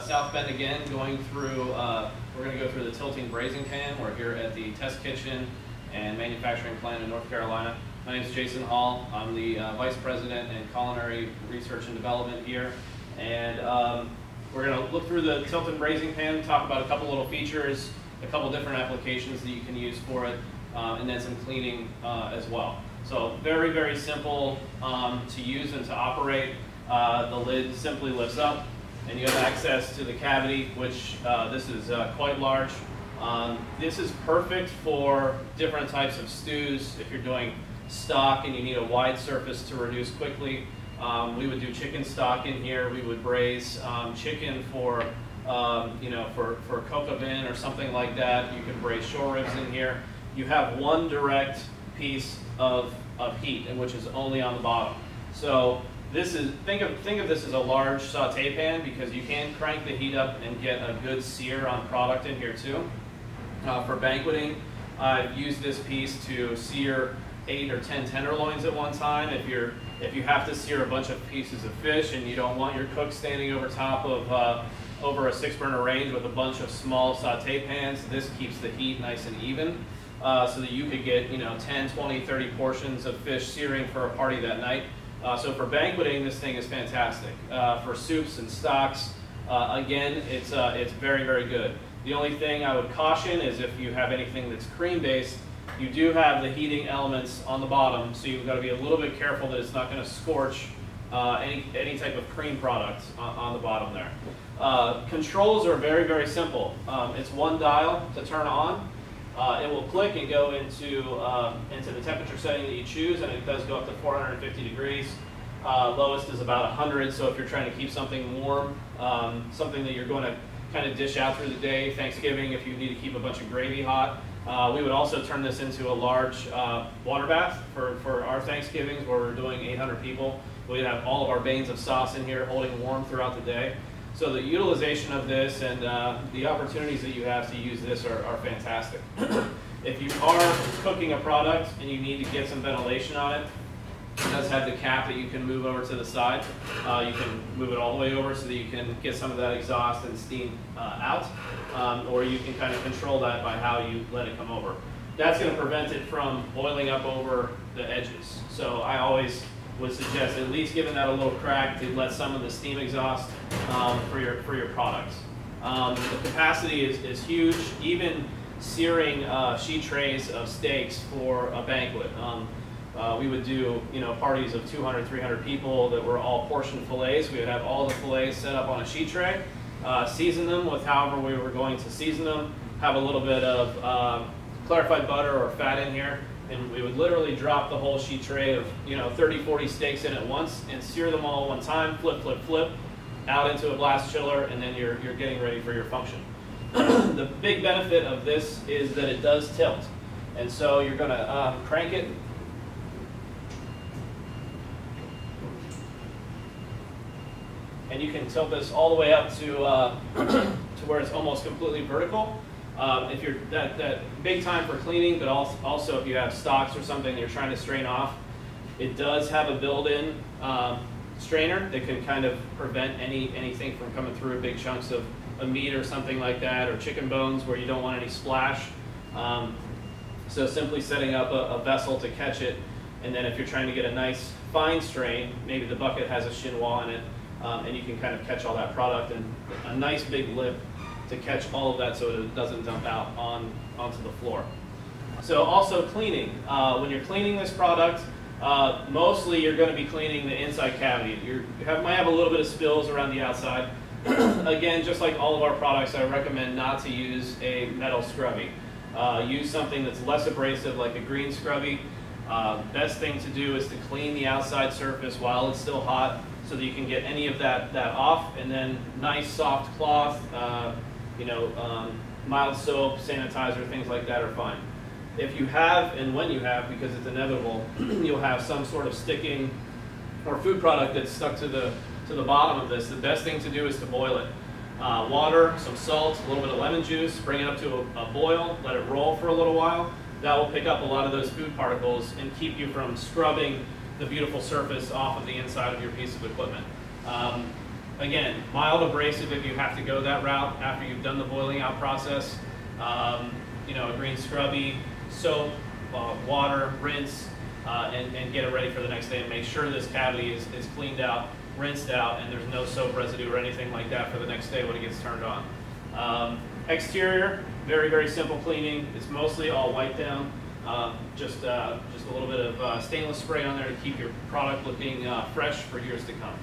South Bend again, going through, we're going to go through the tilting brazing pan. We're here at the test kitchen and manufacturing plant in North Carolina. My name is Jason Hall. I'm the Vice President in Culinary Research and Development here. And we're going to look through the tilting brazing pan, talk about a couple little features, a couple different applications that you can use for it, and then some cleaning as well. So very, very simple to use and to operate. The lid simply lifts up, and you have access to the cavity, which this is quite large. This is perfect for different types of stews. If you're doing stock and you need a wide surface to reduce quickly, we would do chicken stock in here. We would braise chicken for for coq au vin or something like that. You can braise shore ribs in here. You have one direct piece of heat, which is only on the bottom. So this is, think of this as a large saute pan, because you can crank the heat up and get a good sear on product in here too. For banqueting, I've used this piece to sear 8 or 10 tenderloins at one time. If you have to sear a bunch of pieces of fish and you don't want your cook standing over top of over a 6-burner range with a bunch of small saute pans, this keeps the heat nice and even, so that you could get 10, 20, 30 portions of fish searing for a party that night. So for banqueting, this thing is fantastic. For soups and stocks, again, it's very, very good. The only thing I would caution is if you have anything that's cream-based, you do have the heating elements on the bottom, so you've got to be a little bit careful that it's not going to scorch any type of cream product on the bottom there. Controls are very, very simple. It's one dial to turn on. It will click and go into the temperature setting that you choose, and it does go up to 450 degrees. Lowest is about 100, so if you're trying to keep something warm, something that you're going to kind of dish out through the day, Thanksgiving, if you need to keep a bunch of gravy hot. We would also turn this into a large water bath for our Thanksgivings, where we're doing 800 people. We'd have all of our veins of sauce in here holding warm throughout the day. So the utilization of this and the opportunities that you have to use this are fantastic. If you are cooking a product and you need to get some ventilation on it, it does have the cap that you can move over to the side. You can move it all the way over so that you can get some of that exhaust and steam out, or you can kind of control that by how you let it come over. That's going to prevent it from boiling up over the edges. So I always would suggest at least giving that a little crack to let some of the steam exhaust for your products. The capacity is huge. Even searing sheet trays of steaks for a banquet. We would do parties of 200, 300 people that were all portion fillets. We would have all the fillets set up on a sheet tray, season them with however we were going to season them, have a little bit of clarified butter or fat in here, and we would literally drop the whole sheet tray of 30, 40 steaks in at once and sear them all one time, flip, flip, flip, out into a blast chiller, and then you're getting ready for your function. The big benefit of this is that it does tilt, and so you're going to crank it. And you can tilt this all the way up to where it's almost completely vertical. If you're that big time for cleaning, but also if you have stocks or something you're trying to strain off, it does have a built-in strainer that can kind of prevent anything from coming through big chunks of meat or something like that, or chicken bones where you don't want any splash. So simply setting up a vessel to catch it, and then if you're trying to get a nice fine strain, maybe the bucket has a chinois in it, and you can kind of catch all that product, and a nice big lip to catch all of that so it doesn't dump out onto the floor. So also cleaning. When you're cleaning this product, mostly you're going to be cleaning the inside cavity. Might have a little bit of spills around the outside. Again, just like all of our products, I recommend not to use a metal scrubbie. Use something that's less abrasive, like a green scrubbie. Best thing to do is to clean the outside surface while it's still hot, so that you can get any of that off, and then nice soft cloth, mild soap, sanitizer, things like that are fine. If you have, and when you have, because it's inevitable, you'll have some sort of sticking or food product that's stuck to the bottom of this, the best thing to do is to boil it. Water, some salt, a little bit of lemon juice, bring it up to a boil, let it roll for a little while. That will pick up a lot of those food particles and keep you from scrubbing the beautiful surface off of the inside of your piece of equipment. Again, mild abrasive if you have to go that route after you've done the boiling out process. You know, a green scrubbie, soap, water, rinse, and get it ready for the next day, and make sure this cavity is cleaned out, rinsed out, and there's no soap residue or anything like that for the next day when it gets turned on. Exterior, very, very simple cleaning. It's mostly all wipe down. Just a little bit of stainless spray on there to keep your product looking fresh for years to come.